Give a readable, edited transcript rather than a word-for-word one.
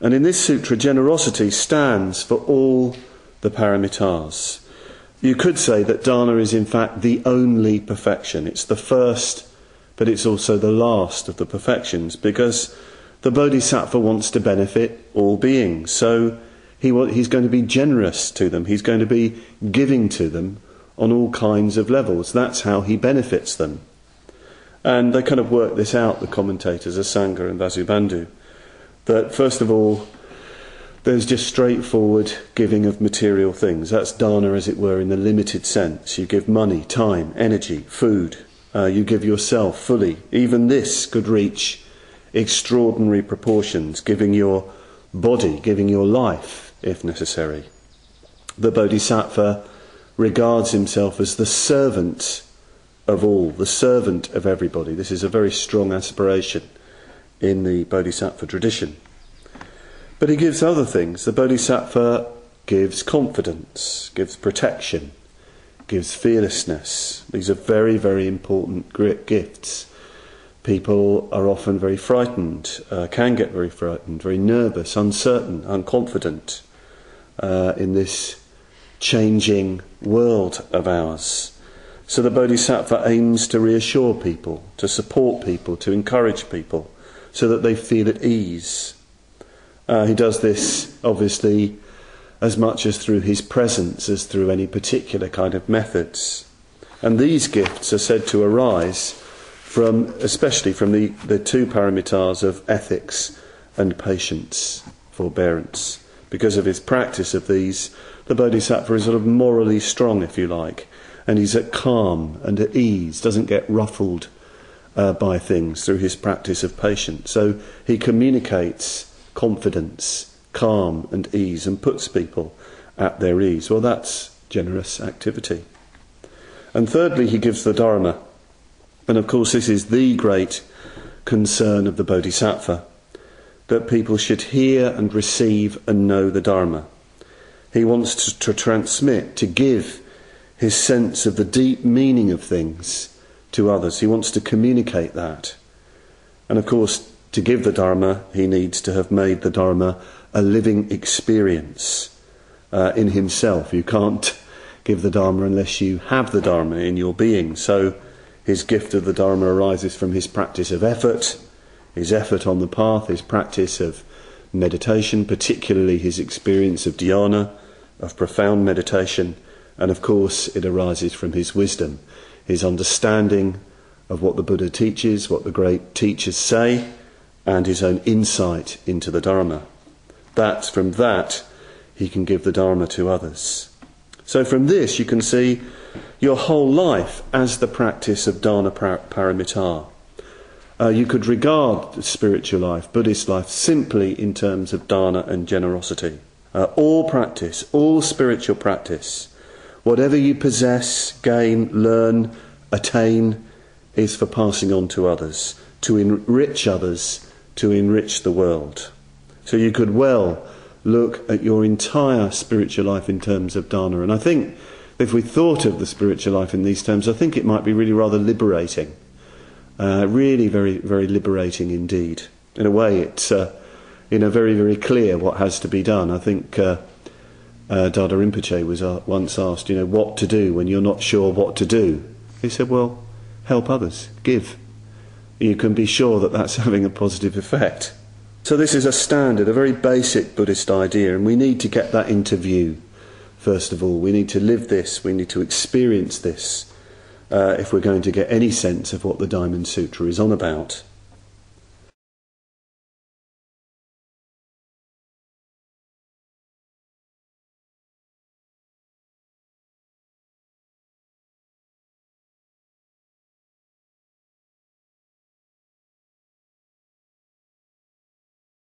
And in this sutra, generosity stands for all the paramitas. You could say that dana is in fact the only perfection. It's the first, but it's also the last of the perfections, because the Bodhisattva wants to benefit all beings. So he's going to be generous to them. He's going to be giving to them on all kinds of levels. That's how he benefits them. And they kind of work this out, the commentators, Asanga and Vasubandhu, that first of all, there's just straightforward giving of material things. That's dana, as it were, in the limited sense. You give money, time, energy, food. You give yourself fully. Even this could reach extraordinary proportions, giving your body, giving your life, if necessary. The Bodhisattva regards himself as the servant of all, the servant of everybody. This is a very strong aspiration in the Bodhisattva tradition. But he gives other things. The Bodhisattva gives confidence, gives protection, gives fearlessness. These are very, very important gifts. People are often very frightened, can get very frightened, very nervous, uncertain, unconfident in this changing world of ours. So the Bodhisattva aims to reassure people, to support people, to encourage people, so that they feel at ease. He does this, obviously, as much as through his presence as through any particular kind of methods. And these gifts are said to arise from, especially from the two paramitas of ethics and patience, forbearance. Because of his practice of these, the Bodhisattva is sort of morally strong, if you like, and he's at calm and at ease, doesn't get ruffled by things through his practice of patience. So he communicates confidence, calm and ease, and puts people at their ease. Well, that's generous activity. And thirdly, he gives the Dharma. And of course, this is the great concern of the Bodhisattva, that people should hear and receive and know the Dharma. He wants to transmit, to give his sense of the deep meaning of things to others. He wants to communicate that. And of course, to give the Dharma, he needs to have made the Dharma a living experience in himself. You can't give the Dharma unless you have the Dharma in your being. So his gift of the Dharma arises from his practice of effort, his effort on the path, his practice of meditation, particularly his experience of dhyana, of profound meditation, and of course it arises from his wisdom, his understanding of what the Buddha teaches, what the great teachers say, and his own insight into the Dharma. From that he can give the Dharma to others. So from this you can see your whole life as the practice of dana paramita. You could regard the spiritual life, Buddhist life, simply in terms of dana and generosity. All practice, all spiritual practice, whatever you possess, gain, learn, attain, is for passing on to others, to enrich others, to enrich the world. So you could well look at your entire spiritual life in terms of dana. And I think if we thought of the spiritual life in these terms, I think it might be really rather liberating. Really very, very liberating indeed. In a way, it's very, very clear what has to be done. I think Dada Rinpoche was once asked, what to do when you're not sure what to do. He said, well, help others, give. You can be sure that that's having a positive effect. So this is a standard, a very basic Buddhist idea, and we need to get that into view. First of all, we need to live this, we need to experience this, if we're going to get any sense of what the Diamond Sutra is on about.